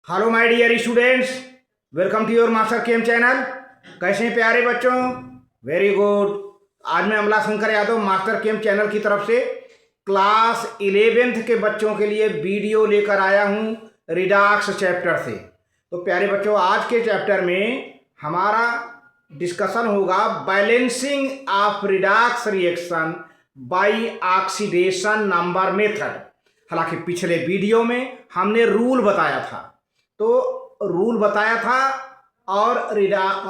Hello my dear students, welcome to your master chem channel. कैसे हैं प्यारे बच्चों? Very good. आज मैं Amla Shankar Yadav master chem channel की तरफ से क्लास 11th के बच्चों के लिए वीडियो लेकर आया हूं रिडक्स चैप्टर से। तो प्यारे बच्चों, आज के चैप्टर में हमारा डिस्कशन होगा balancing of Redux reaction by oxidation number method. हालांकि पिछले वीडियो में हमने रूल बताया था, और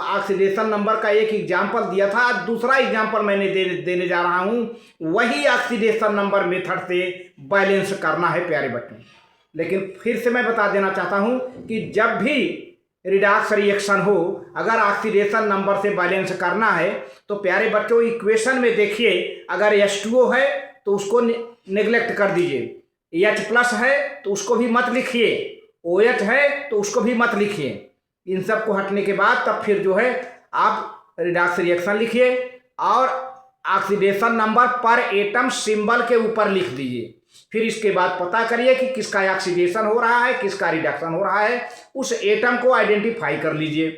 ऑक्सीडेशन नंबर का एक एग्जाम्पल दिया था। आज दूसरा एग्जाम्पल मैंने देने जा रहा हूं। वही ऑक्सीडेशन नंबर मेथड से बैलेंस करना है प्यारे बच्चों। लेकिन फिर से मैं बता देना चाहता हूं कि जब भी रिडक्स रिएक्शन हो, अगर ऑक्सीडेशन नंबर से बैलेंस करना है तो प्यारे बच्चों इक्वेशन में देखिए, अगर H2O है तो उसको नेग्लेक्ट कर दीजिए, H प्लस है तो उसको भी मत लिखिए, OH है तो उसको भी मत लिखिए। इन सब को हटने के बाद तब फिर जो है आप रिडक्स रिएक्शन लिखिए और oxidation number per atom symbol के ऊपर लिख दीजिए। फिर इसके बाद पता करिए कि किसका ऑक्सीडेशन हो रहा है, किसका रिडक्शन हो रहा है, उस एटम को आइडेंटिफाई कर लीजिए।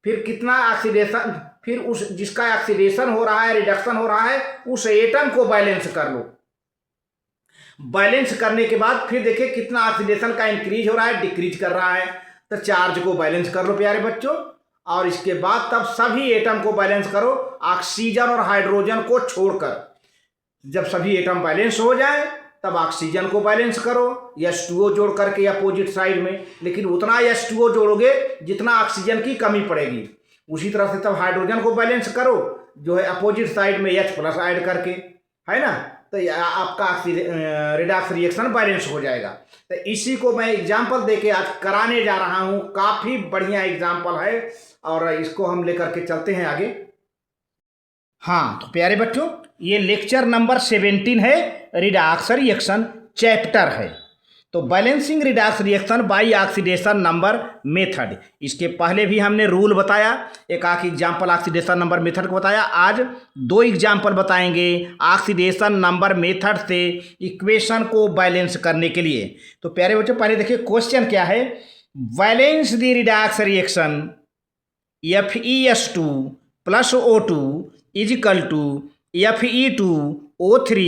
फिर कितना ऑक्सीडेशन, फिर उस जिसका ऑक्सीडेशन हो रहा है, रिडक्शन हो रहा है, उस एटम को बैलेंस कर लो। बैलेंस करने के बाद फिर देखिए कितना ऑक्सीडेशन का इंक्रीज हो रहा है, डिक्रीज कर रहा है, तो चार्ज को बैलेंस कर लो प्यारे बच्चों। और इसके बाद तब सभी एटम को बैलेंस करो, ऑक्सीजन और हाइड्रोजन को छोड़कर। जब सभी एटम बैलेंस हो जाए तब ऑक्सीजन को बैलेंस करो H2O जोड़ करके अपोजिट साइड में, लेकिन उतना H2O जोड़ोगे जितना ऑक्सीजन की कमी पड़ेगी। उसी तरह से तब हाइड्रोजन को बैलेंस करो, जो है अपोजिट साइड में H प्लस ऐड करके, है ना, तो आपका रिडक्स रिएक्शन बैलेंस हो जाएगा। तो इसी को मैं एग्जाम्पल देके आज कराने जा रहा हूँ। काफ़ी बढ़िया एग्जाम्पल है और इसको हम लेकर के चलते हैं आगे। हाँ तो प्यारे बच्चों, ये लेक्चर नंबर 17 है, रिडक्स रिएक्शन चैप्टर है। तो balancing Redux reaction by oxidation number method, इसके पहले भी हमने रूल बताया, एक आख एग्जाम्पल ऑक्सीडेशन नंबर मेथड को बताया। आज दो एग्जाम्पल बताएंगे ऑक्सीडेशन नंबर मेथड से इक्वेशन को बैलेंस करने के लिए। तो प्यारे बच्चों, पहले देखिए क्वेश्चन क्या है। Balance the redox reaction FeS2 plus O2 is equal to Fe2O3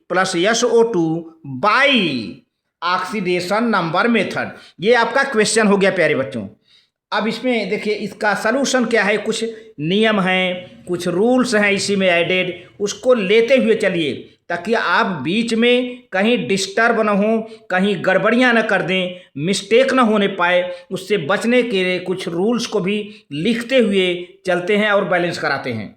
plus SO2 by oxidation number method. ये आपका क्वेश्चन हो गया प्यारे बच्चों। अब इसमें देखिए इसका सलूशन क्या है, कुछ नियम हैं, कुछ रूल्स हैं इसी में एडेड, उसको लेते हुए चलिए ताकि आप बीच में कहीं डिस्टर्ब ना हो, कहीं गड़बड़ियां ना कर दें, मिस्टेक ना होने पाए। उससे बचने के लिए कुछ रूल्स को भी लिखते हुए चलते हैं और बैलेंस कराते हैं।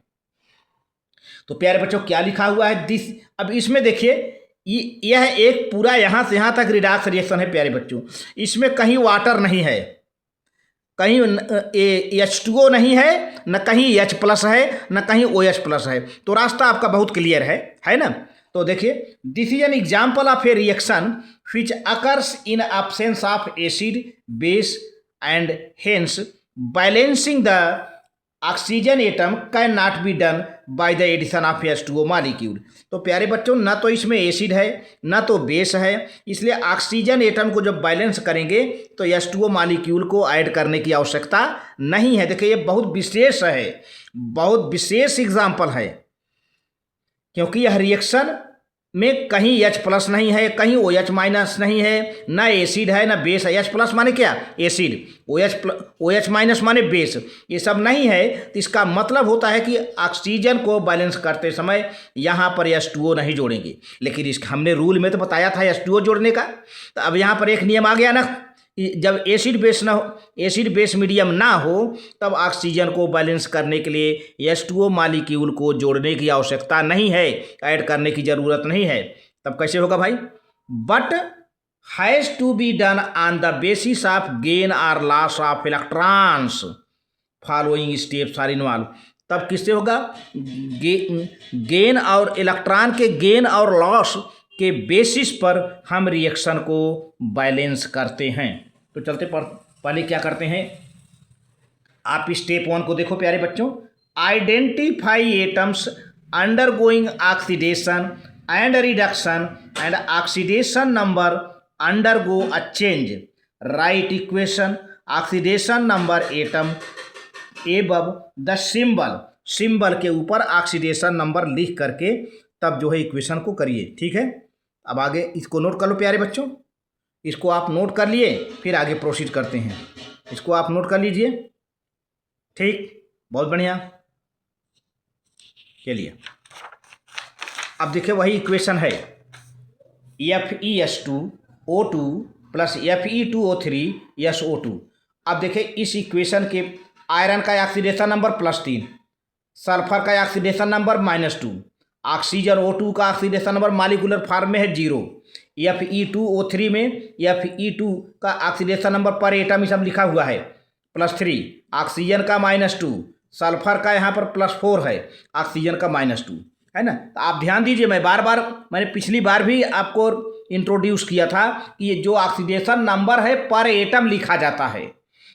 तो प्यारे बच्चों क्या लिखा हुआ है दिस, अब इसमें देखिए यह एक पूरा यहाँ से यहाँ तक रिडक्स रिएक्शन है प्यारे बच्चों। इसमें कहीं वाटर नहीं है, कहीं H2O नहीं है, न कहीं H प्लस है, न कहीं OH प्लस है। तो रास्ता आपका बहुत क्लियर है ना। तो देखिए this is an example of a reaction which occurs in absence of acid base and hence balancing the oxygen atom can not be done by the addition of H2O molecule. तो प्यारे बच्चों, ना तो इसमें एसिड है ना तो base है, इसलिए ऑक्सीजन एटम को जब बैलेंस करेंगे तो H2O मॉलिक्यूल को ऐड करने की आवश्यकता नहीं है। देखिए ये बहुत विशेष है, बहुत विशेष एग्जाम्पल है, क्योंकि यह रिएक्शन में कहीं H प्लस नहीं है, कहीं OH माइनस नहीं है, ना एसिड है ना बेस है। H प्लस माने क्या? एसिड, OH माइनस माने बेस, ये सब नहीं है। तो इसका मतलब होता है कि ऑक्सीजन को बैलेंस करते समय यहाँ पर H2O नहीं जोड़ेंगे। लेकिन इस हमने रूल में तो बताया था H2O जोड़ने का। तो अब यहाँ पर एक नियम आ गया ना, जब एसिड बेस ना हो, एसिड बेस मीडियम ना हो, तब ऑक्सीजन को बैलेंस करने के लिए H2O मॉलिक्यूल को जोड़ने की आवश्यकता नहीं है, ऐड करने की ज़रूरत नहीं है। तब कैसे होगा भाई? But has to be done on the basis of gain or loss of electrons, following steps are involve. तब किससे होगा? गेन और इलेक्ट्रॉन के गेन और लॉस के बेसिस पर हम रिएक्शन को बैलेंस करते हैं। तो चलते पहले क्या करते हैं, आप स्टेप 1 को देखो प्यारे बच्चों। Identify atoms undergoing oxidation and reduction and oxidation number undergo a change. Right equation oxidation number atom above the symbol के ऊपर ऑक्सीडेशन नंबर लिख करके तब जो है इक्वेशन को करिए। ठीक है, अब आगे इसको नोट कर लो प्यारे बच्चों, इसको आप नोट कर लिए, फिर आगे प्रोसीड करते हैं। इसको आप नोट कर लीजिए। ठीक, बहुत बढ़िया। चलिए अब देखिए वही इक्वेशन है FeS2O2 प्लस Fe2O3SO2। अब देखिए इस इक्वेशन के आयरन का ऑक्सीडेशन नंबर +3, सल्फर का ऑक्सीडेशन नंबर -2, ऑक्सीजन O2 का ऑक्सीडेशन नंबर मॉलिक्यूलर फॉर्म में है 0, Fe2O3 में Fe2 का ऑक्सीडेशन नंबर पर एटम सब लिखा हुआ है +3, ऑक्सीजन का -2, सल्फर का यहाँ पर +4 है, ऑक्सीजन का -2 है ना। तो आप ध्यान दीजिए, मैंने पिछली बार भी आपको इंट्रोड्यूस किया था कि ये जो ऑक्सीडेशन नंबर है पर एटम लिखा जाता है,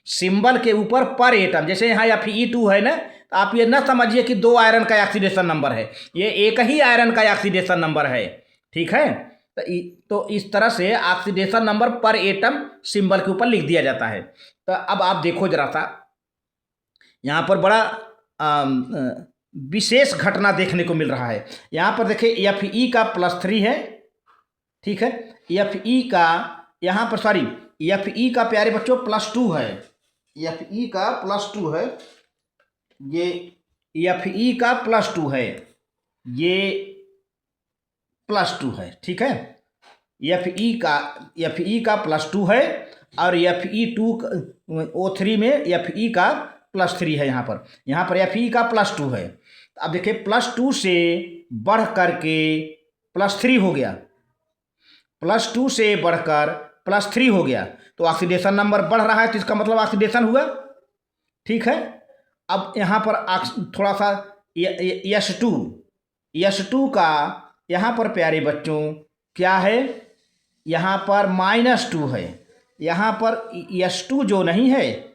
सिंबल के ऊपर पर एटम। जैसे यहाँ Fe2 है ना, तो आप ये ना समझिए कि 2 आयरन का ऑक्सीडेशन नंबर है, ये एक ही आयरन का ऑक्सीडेशन नंबर है। ठीक है, तो इस तरह से oxidation number per atom symbol के ऊपर लिख दिया जाता है। तो अब आप देखो जरा सा, यहाँ पर बड़ा विशेष घटना देखने को मिल रहा है। यहाँ पर देखिए Fe का +3 है। ठीक है, Fe का यहाँ पर Fe का प्यारे बच्चों +2 है, Fe का +2 है, ये Fe का +2 है, ये +2 है। ठीक है, Fe का +2 है और Fe2O3 में Fe का +3 है। यहाँ पर Fe का +2 है। अब देखिए +2 से बढ़ करके +3 हो गया, +2 से बढ़कर +3 हो गया, तो ऑक्सीडेशन नंबर बढ़ रहा है, तो इसका मतलब ऑक्सीडेशन हुआ। ठीक है, अब यहाँ पर थोड़ा सा S2 का यहाँ पर प्यारे बच्चों क्या है, यहाँ पर -2 है। यहाँ पर S2 जो नहीं है,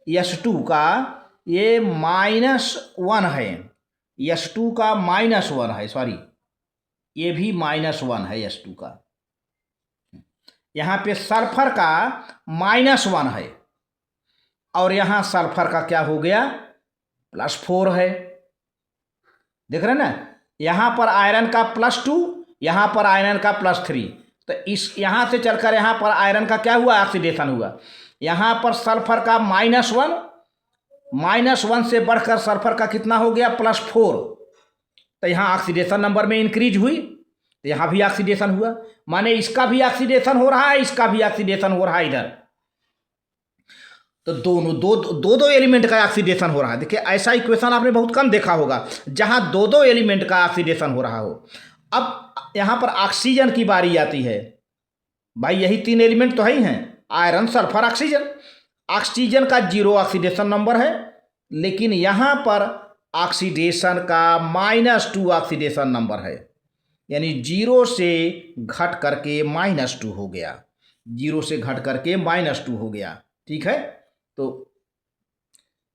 S2 का ये -1 है, S2 का -1 है, ये भी -1 है S2 का। यहाँ पे सल्फर का -1 है और यहाँ सल्फर का क्या हो गया, +4 है। देख रहे हैं ना, यहाँ पर आयरन का +2, यहाँ पर आयरन का +3, तो इस यहाँ से चलकर यहाँ पर आयरन का क्या हुआ, ऑक्सीडेशन हुआ। यहाँ पर सल्फर का -1 से बढ़कर सल्फर का कितना हो गया, +4, तो यहाँ ऑक्सीडेशन नंबर में इंक्रीज हुई, तो यहाँ भी ऑक्सीडेशन हुआ। माने इसका भी ऑक्सीडेशन हो रहा है, इसका भी ऑक्सीडेशन हो रहा है इधर, तो दोनों दो एलिमेंट का ऑक्सीडेशन हो रहा है। देखिए ऐसा इक्वेशन आपने बहुत कम देखा होगा जहाँ दो एलिमेंट का ऑक्सीडेशन हो रहा हो। अब यहाँ पर ऑक्सीजन की बारी आती है। भाई यही 3 एलिमेंट तो है ही हैं, आयरन, सल्फर, ऑक्सीजन। ऑक्सीजन का 0 ऑक्सीडेशन नंबर है, लेकिन यहाँ पर ऑक्सीडेशन का -2 ऑक्सीडेशन नंबर है, यानी 0 से घट करके -2 हो गया, 0 से घट करके -2 हो गया। ठीक है, तो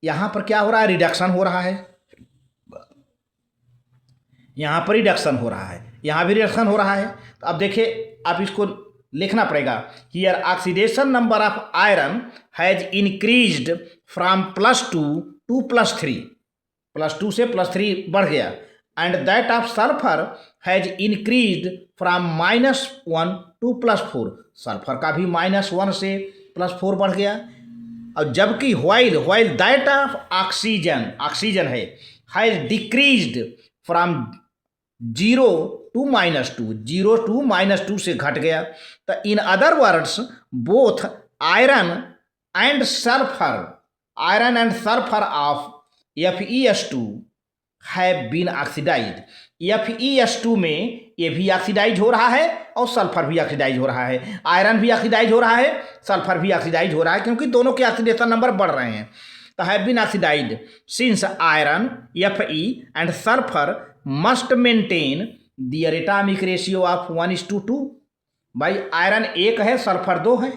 यहाँ पर क्या हो रहा है, रिडक्शन हो रहा है, यहाँ पर रिडक्शन हो रहा है, यहाँ भी रिडक्शन हो रहा है। तो अब देखिए आप इसको लिखना पड़ेगा, here oxidation number of iron has increased from +2 to +3, +2 से +3 बढ़ गया, and that of sulphur has increased from -1 to +4, sulphur का भी -1 से +4 बढ़ गया। और जबकि व्हाइल दैट ऑफ ऑक्सीजन है has decreased from 0 to -2, 0 to -2 से घट गया। तो in other words both iron and sulphur of FeS2 have been oxidised. FeS2 में ये भी ऑक्सीडाइज हो रहा है और सल्फर भी ऑक्सीडाइज हो रहा है, आयरन भी ऑक्सीडाइज हो रहा है, सल्फर भी ऑक्सीडाइज हो रहा है, क्योंकि दोनों के ऑक्सीडेशन नंबर बढ़ रहे हैं। तो have been oxidised since iron Fe and sulphur must maintain their atomic ratio of 1:2। भाई आयरन 1 है, सल्फर 2 है,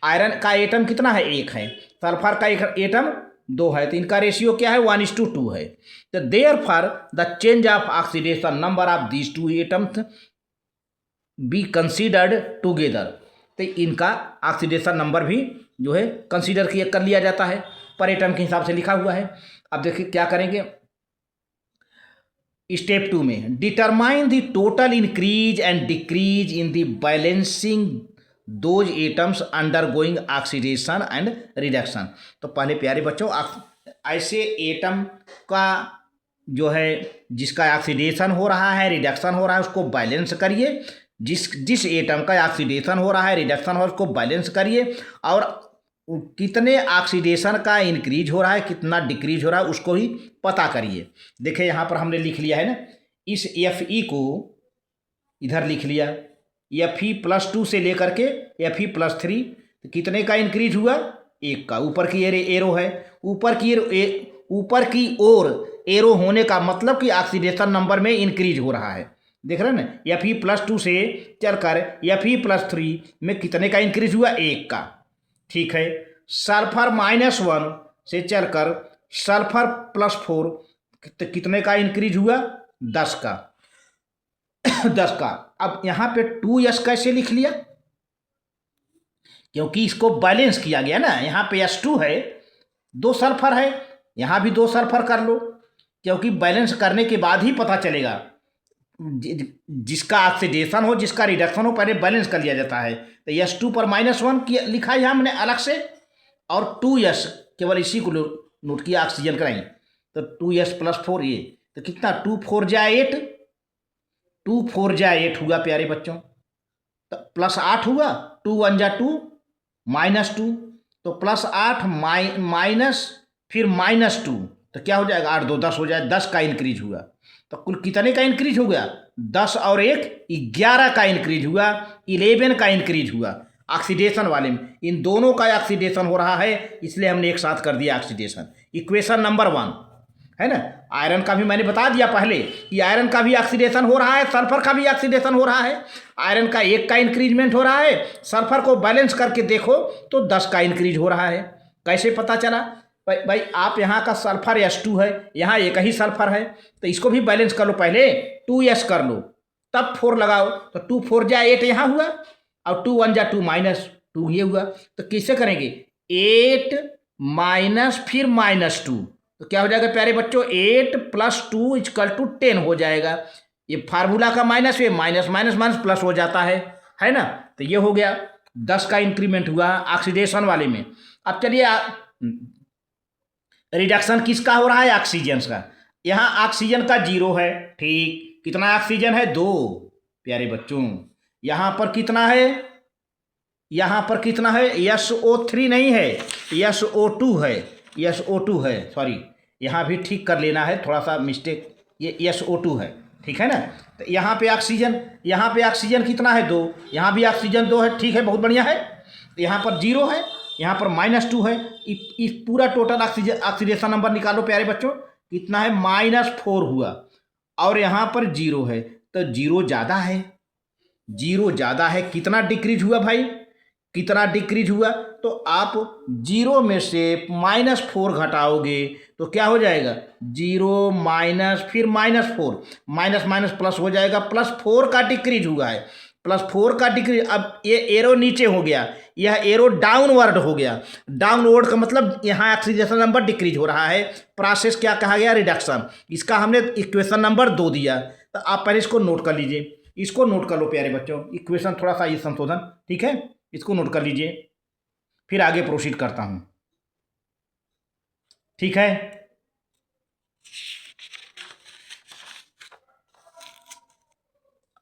आयरन का एटम कितना है, 1 है, सल्फर का एटम 2 है, तो इनका रेशियो क्या है, 1:2 है। तो therefore the change of oxidation number of these 2 atoms be considered together. तो इनका ऑक्सीडेशन नंबर भी जो है कंसीडर कर लिया जाता है, पर एटम के हिसाब से लिखा हुआ है। अब देखिए क्या करेंगे स्टेप 2 में, determine the total increase and decrease in the balancing those atoms under going oxidation and reduction. तो पहले प्यारे बच्चों ऐसे एटम का जो है जिसका ऑक्सीडेशन हो रहा है रिडक्शन हो रहा है उसको बैलेंस करिए, जिस एटम का ऑक्सीडेशन हो रहा है रिडक्शन हो रहा है उसको बैलेंस करिए, और कितने ऑक्सीडेशन का इंक्रीज हो रहा है कितना डिक्रीज हो रहा है उसको ही पता करिए। देखिए यहाँ पर हमने लिख लिया है ना, इस Fe को इधर लिख लिया, Fe+2 से लेकर के Fe+3, तो कितने का इंक्रीज हुआ 1 का। ऊपर की एरो है, ऊपर की ओर एरो होने का मतलब कि ऑक्सीडेशन नंबर में इंक्रीज हो रहा है। देख रहे हैं ना, Fe+2 से चलकर Fe+3 में कितने का इंक्रीज हुआ 1 का। ठीक है, सल्फर -1 से चलकर सल्फर +4 तो कितने का इंक्रीज हुआ 10 का 10 का। अब यहाँ पे 2s कैसे लिख लिया, क्योंकि इसको बैलेंस किया गया ना, यहाँ पे S2 है 2 सल्फर है, यहाँ भी 2 सल्फर कर लो, क्योंकि बैलेंस करने के बाद ही पता चलेगा जिसका ऑक्सीडेशन हो जिसका रिडक्शन हो पहले बैलेंस कर लिया जाता है। तो S2 पर -1 लिखा है हमने अलग से, और 2s केवल इसी को नोट किया ऑक्सीजन कराएं, तो 2s+4 ये तो कितना 2 4 जा 8, 2 4 जा 8 हुआ प्यारे बच्चों, तो +8 हुआ, 2 1 जा 2 -2, तो +8 माइनस फिर -2 तो क्या हो जाएगा 8 2 10 हो जाए, 10 का इंक्रीज हुआ। तो कुल कितने का इंक्रीज हो गया 10 और 1 11 का इंक्रीज हुआ, 11 का इंक्रीज हुआ ऑक्सीडेशन वाले में। इन दोनों का ऑक्सीडेशन हो रहा है इसलिए हमने एक साथ कर दिया ऑक्सीडेशन। इक्वेशन नंबर 1 है ना। आयरन का भी मैंने बता दिया पहले कि आयरन का भी ऑक्सीडेशन हो रहा है, सल्फर का भी ऑक्सीडेशन हो रहा है। आयरन का 1 का इंक्रीजमेंट हो रहा है, सल्फर को बैलेंस करके देखो तो 10 का इंक्रीज हो रहा है। कैसे पता चला भाई आप यहाँ का सल्फर S2 है, यहाँ एक ही सल्फर है, तो इसको भी बैलेंस कर लो, पहले 2s कर लो तब 4 लगाओ, तो 2 4 जा 8 यहाँ हुआ, और 2 1 जा 2 -2 ये हुआ। तो कैसे करेंगे 8 माइनस फिर -2, तो क्या हो जाएगा प्यारे बच्चों 8 + 2 = 10 हो जाएगा। ये फार्मूला का माइनस ये माइनस माइनस माइनस प्लस हो जाता है ना। तो ये हो गया 10 का इंक्रीमेंट हुआ ऑक्सीडेशन वाले में। अब चलिए रिडक्शन किसका हो रहा है ऑक्सीजन का। यहाँ ऑक्सीजन का 0 है, ठीक, कितना ऑक्सीजन है 2 प्यारे बच्चों। यहाँ पर कितना है, यहाँ पर कितना है SO3 नहीं है, SO2 है, SO2 है, सॉरी यहाँ भी ठीक कर लेना है, थोड़ा सा मिस्टेक, ये SO2 है, ठीक है ना। तो यहाँ पे ऑक्सीजन कितना है 2, यहाँ भी ऑक्सीजन 2 है, ठीक है, बहुत बढ़िया है। यहाँ पर 0 है, यहाँ पर -2 है। इस पूरा टोटल ऑक्सीडेशन नंबर निकालो प्यारे बच्चों, कितना है -4 हुआ, और यहाँ पर 0 है, तो 0 ज़्यादा है, 0 ज़्यादा है। कितना डिक्रीज हुआ भाई, कितना डिक्रीज हुआ, तो आप 0 में से -4 घटाओगे तो क्या हो जाएगा 0 माइनस फिर -4 माइनस माइनस प्लस हो जाएगा, +4 का डिक्रीज हुआ है, +4 का डिक्रीज। अब ये एरो नीचे हो गया, यह एरो डाउनवर्ड हो गया। डाउनवर्ड का मतलब यहाँ ऑक्सीडेशन नंबर डिक्रीज हो रहा है। प्रोसेस क्या कहा गया रिडक्शन, इसका हमने इक्वेशन नंबर 2 दिया। तो आप पहले इसको नोट कर लीजिए, इसको नोट कर लो प्यारे बच्चों, इक्वेशन थोड़ा सा ये संशोधन, ठीक है, इसको नोट कर लीजिए, फिर आगे प्रोसीड करता हूं, ठीक है।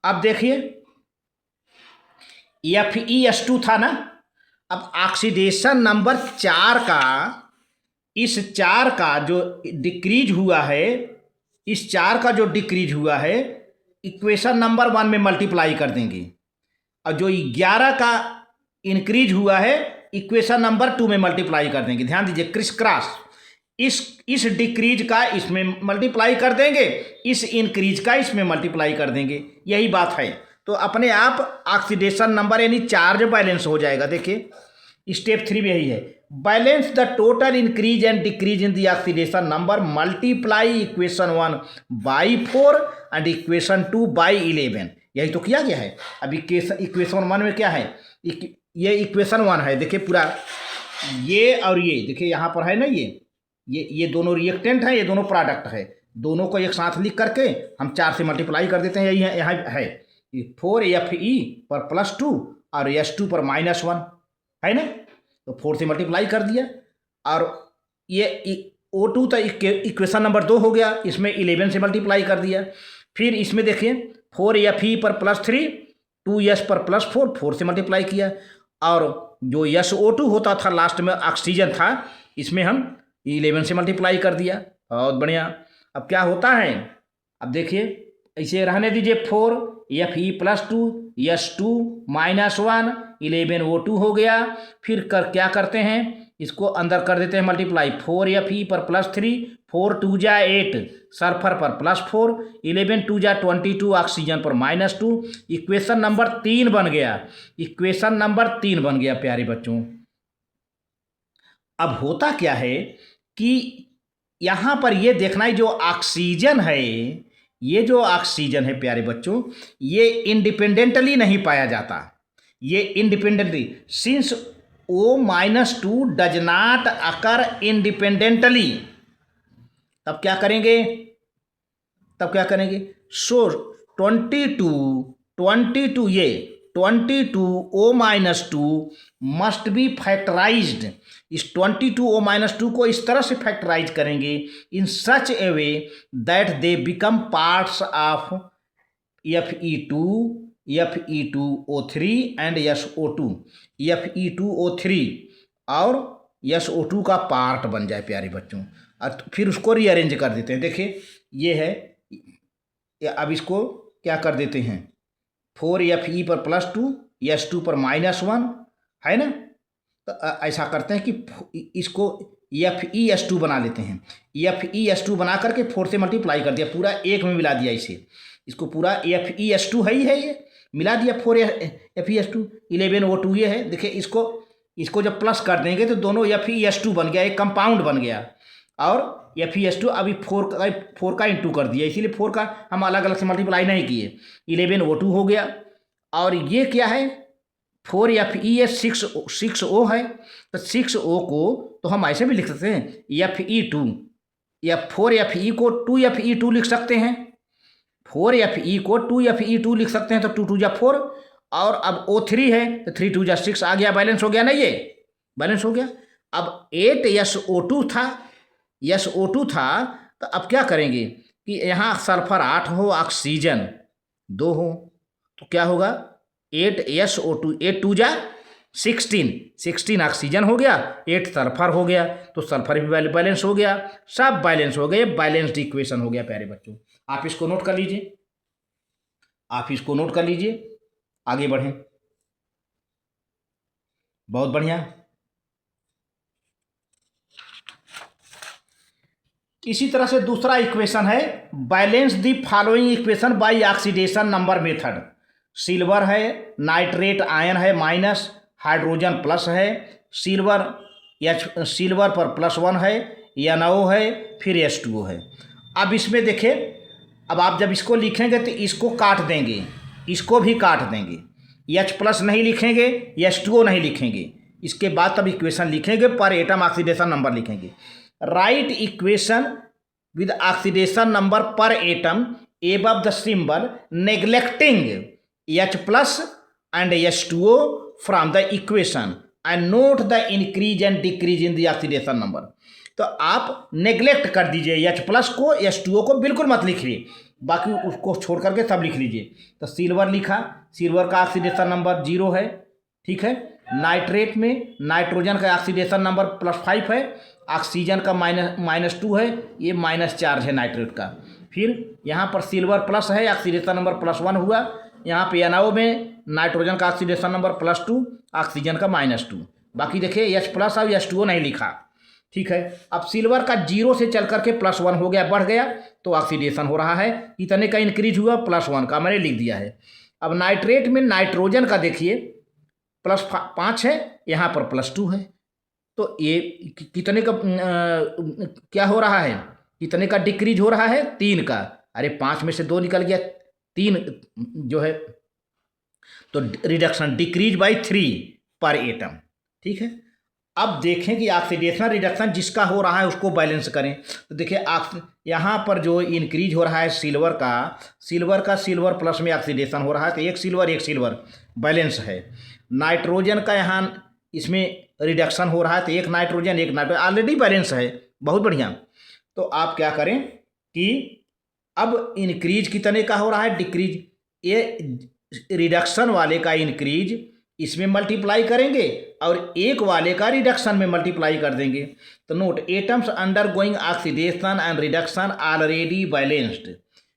अब देखिए FeS2 था ना, अब ऑक्सीडेशन नंबर 4 का, इस 4 का जो डिक्रीज हुआ है, इस 4 का जो डिक्रीज हुआ है इक्वेशन नंबर 1 में मल्टीप्लाई कर देंगे, और जो 11 का इंक्रीज हुआ है इक्वेशन नंबर 2 में मल्टीप्लाई कर देंगे। ध्यान दीजिए क्रिस क्रॉस, इस डिक्रीज का इसमें मल्टीप्लाई कर देंगे, इस इंक्रीज का इसमें मल्टीप्लाई कर देंगे, यही बात है। तो अपने आप ऑक्सीडेशन नंबर यानी चार्ज बैलेंस हो जाएगा। देखिए स्टेप 3 में यही है, balance the total increase and decrease in the oxidation number, multiply equation 1 by 4 and equation 2 by 11। यही तो किया गया है। अब इक्वेशन 1 में क्या है, ये इक्वेशन 1 है, देखिए पूरा ये और ये देखिए यहाँ पर है ना, ये दोनों रिएक्टेंट है, ये दोनों प्रोडक्ट है, दोनों को एक साथ लिख करके हम 4 से मल्टीप्लाई कर देते हैं। यही यहाँ है 4Fe पर +2 और S2 पर -1 है ना, तो 4 से मल्टीप्लाई कर दिया। और ये O2 तो इक्वेशन नंबर 2 हो गया, इसमें 11 से मल्टीप्लाई कर दिया। फिर इसमें देखिए 4Fe पर +3, 2S पर +4, 4 से मल्टीप्लाई किया। और जो SO2 होता था लास्ट में ऑक्सीजन था, इसमें हम 11 से मल्टीप्लाई कर दिया। बहुत बढ़िया। अब क्या होता है, अब देखिए ऐसे रहने दीजिए, 4Fe + 2 S2 -1 11 O2 हो गया। फिर क्या करते हैं, इसको अंदर कर देते हैं मल्टीप्लाई, 4Fe पर +3, 4 2 जा 8 सल्फर पर +4, 11 2 जा 22 ऑक्सीजन पर -2। इक्वेशन नंबर 3 बन गया, इक्वेशन नंबर 3 बन गया प्यारे बच्चों। अब होता क्या है कि यहाँ पर ये देखना है, जो ऑक्सीजन है, ये जो ऑक्सीजन है प्यारे बच्चों, ये इंडिपेंडेंटली नहीं पाया जाता, ये independently, since O-2 does not occur independently. तब क्या करेंगे, सो 22 ये 22 O-2 मस्ट बी फैक्टराइज्ड। इस 22 O-2 को इस तरह से फैक्टराइज करेंगे, in such a way that they become parts of Fe2O3 and SO2, Fe2O3 और SO2 का पार्ट बन जाए प्यारे बच्चों। और फिर उसको रीअरेंज कर देते हैं। देखिए ये है, अब इसको क्या कर देते हैं, 4Fe पर +2 S2 पर -1 है ना, तो ऐसा करते हैं कि इसको FeS2 बना लेते हैं। FeS2 बना करके 4 से मल्टीप्लाई कर दिया, पूरा एक में मिला दिया इसे, इसको पूरा FeS2 है ही है, ये मिला दिया 4FeS2, 11 O2 ये है। देखिए इसको जब प्लस कर देंगे तो दोनों FeS2 बन गया, एक कंपाउंड बन गया। और FeS2 अभी 4 का इंटू कर दिया, इसीलिए 4 का हम अलग अलग से मल्टीप्लाई नहीं किए, 11 O2 हो गया। और ये क्या है, 4Fe 6O है, तो 6O को तो हम ऐसे भी लिख सकते हैं Fe2, या 4Fe को 2Fe2 लिख सकते हैं, 4Fe को 2Fe2 लिख सकते हैं, तो 2 2 जा 4। और अब O3 है तो 3 2 जा 6 आ गया, बैलेंस हो गया ना, ये बैलेंस हो गया। अब 8 SO2 था, तो अब क्या करेंगे कि यहाँ सल्फर 8 हो, ऑक्सीजन 2 हो, तो क्या होगा, 8 SO2, 8 2 जा 16 ऑक्सीजन हो गया, 8 सल्फर हो गया, तो सल्फर भी बैलेंस हो गया, सब बैलेंस हो गए, बैलेंस्ड इक्वेशन हो गया प्यारे बच्चों। आप इसको नोट कर लीजिए, आगे बढ़ें। बहुत बढ़िया। इसी तरह से दूसरा इक्वेशन है, balance the following equation by oxidation number method. Silver है, नाइट्रेट आयन है माइनस, हाइड्रोजन प्लस है, सिल्वर पर +1 है, NO है, फिर H2O है। अब इसमें देखिए, अब आप जब इसको लिखेंगे तो इसको काट देंगे, इसको भी काट देंगे, H+ नहीं लिखेंगे, H2O नहीं लिखेंगे, इसके बाद तब इक्वेशन लिखेंगे, पर एटम ऑक्सीडेशन नंबर लिखेंगे। Write equation with oxidation number per atom above the symbol neglecting H+ and H2O from the equation and note the increase and decrease in the oxidation number। तो आप neglect कर दीजिए, H+ को, H2O को बिल्कुल मत लिखिए, बाकी उसको छोड़ करके सब लिख लीजिए। तो सिल्वर लिखा, सिल्वर का ऑक्सीडेशन नंबर 0 है, ठीक है। नाइट्रेट में नाइट्रोजन का ऑक्सीडेशन नंबर +5 है, ऑक्सीजन का -2 है, ये -4 है नाइट्रेट का। फिर यहाँ पर सिल्वर प्लस है, ऑक्सीडेशन नंबर +1 हुआ। यहाँ पे NO में नाइट्रोजन का ऑक्सीडेशन नंबर +2, ऑक्सीजन का -2। बाकी देखिए H+ और H2O नहीं लिखा, ठीक है। अब सिल्वर का 0 से चल करके +1 हो गया, बढ़ गया, तो ऑक्सीडेशन हो रहा है, इतने का इंक्रीज हुआ, +1 का मैंने लिख दिया है। अब नाइट्रेट में नाइट्रोजन का देखिए +5 है, यहाँ पर +2 है, तो ये कितने का क्या हो रहा है, कितने का डिक्रीज हो रहा है, 3 का। अरे 5 में से 2 निकल गया, 3 जो है, तो रिडक्शन डिक्रीज बाई 3, पर एटम। ठीक है, अब देखें कि ऑक्सीडेशन रिडक्शन जिसका हो रहा है उसको बैलेंस करें। तो देखिए यहाँ पर जो इंक्रीज हो रहा है सिल्वर का सिल्वर प्लस में ऑक्सीडेशन हो रहा है, तो एक सिल्वर बैलेंस है। नाइट्रोजन का यहाँ इसमें रिडक्शन हो रहा है, तो एक नाइट्रोजन ऑलरेडी बैलेंस है, बहुत बढ़िया। तो आप क्या करें कि अब इंक्रीज कितने का हो रहा है, डिक्रीज, ये रिडक्शन वाले का इंक्रीज इसमें मल्टीप्लाई करेंगे और एक वाले का रिडक्शन में मल्टीप्लाई कर देंगे। तो note, atoms under going oxidation and reduction already balanced,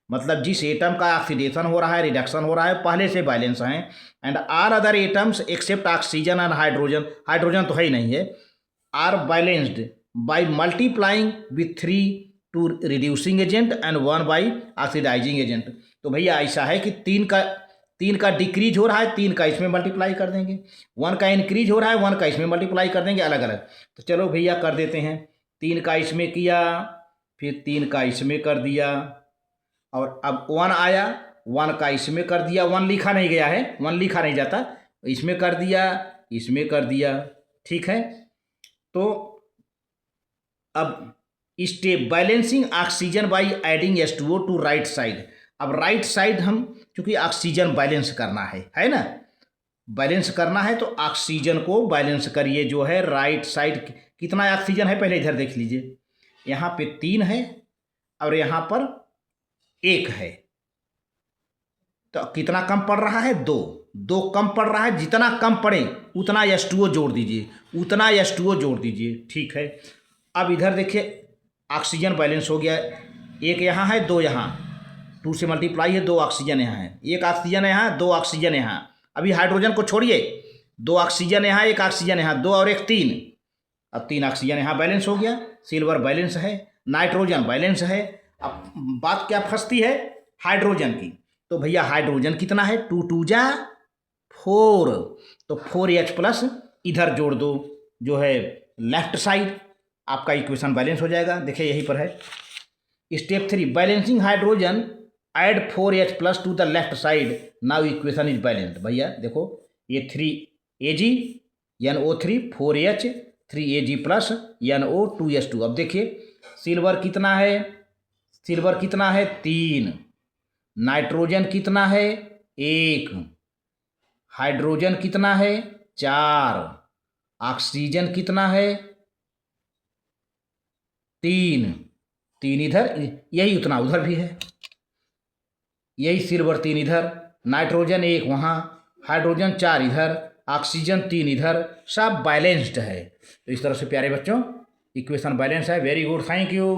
मतलब जिस एटम का ऑक्सीडेशन हो रहा है, रिडक्शन हो रहा है, पहले से बैलेंस हैं। And are other atoms except oxygen and hydrogen तो है ही नहीं है, are balanced by multiplying with 3 to reducing agent and 1 by oxidising agent. तो भैया ऐसा है कि तीन का डिक्रीज हो रहा है, 3 का इसमें मल्टीप्लाई कर देंगे, 1 का इंक्रीज हो रहा है, 1 का इसमें मल्टीप्लाई कर देंगे, अलग अलग। तो चलो भैया कर देते हैं, 3 का इसमें किया, फिर 3 का इसमें कर दिया, और अब 1 आया, 1 का इसमें कर दिया, 1 लिखा नहीं गया है, 1 लिखा नहीं जाता, इसमें कर दिया, इसमें कर दिया। ठीक है, तो अब step balancing oxygen by adding H2O to right side. अब राइट साइड हम क्योंकि ऑक्सीजन बैलेंस करना है ना, बैलेंस करना है, तो ऑक्सीजन को बैलेंस करिए, जो है राइट साइड। कितना ऑक्सीजन है पहले इधर देख लीजिए, यहाँ पे 3 है और यहाँ पर 1 है, तो कितना कम पड़ रहा है, 2 कम पड़ रहा है। जितना कम पड़े उतना H2O जोड़ दीजिए, ठीक है। अब इधर देखिए ऑक्सीजन बैलेंस हो गया, 1 यहाँ है, 2 यहाँ, 2 से मल्टीप्लाई है, 2 ऑक्सीजन यहाँ है, 1 ऑक्सीजन यहाँ, 2 ऑक्सीजन यहाँ। अभी हाइड्रोजन को छोड़िए, 2 ऑक्सीजन यहाँ, 1 ऑक्सीजन यहाँ, 2 और 1 3, अब 3 ऑक्सीजन यहाँ बैलेंस हो गया, सिल्वर बैलेंस है, नाइट्रोजन बैलेंस है। अब बात क्या फंसती है, हाइड्रोजन की। तो भैया हाइड्रोजन कितना है, 2 2 जा 4, तो 4H प्लस इधर जोड़ दो, जो है लेफ्ट साइड, आपका इक्वेशन बैलेंस हो जाएगा। देखिए यहीं पर है, step 3 balancing hydrogen add 4H plus two the left side, now equation is balanced. भैया देखो ये 3Ag NO3 4H 3Ag plus NO 2H2। अब देखिए सिल्वर कितना है 3, नाइट्रोजन कितना है 1, हाइड्रोजन कितना है 4, ऑक्सीजन कितना है 3 इधर, यही उतना उधर भी है, यही सिल्वर 3 इधर, नाइट्रोजन 1 वहाँ, हाइड्रोजन 4 इधर, ऑक्सीजन 3 इधर, सब बैलेंस्ड है। तो इस तरह से प्यारे बच्चों इक्वेशन बैलेंस है। Very good, thank you.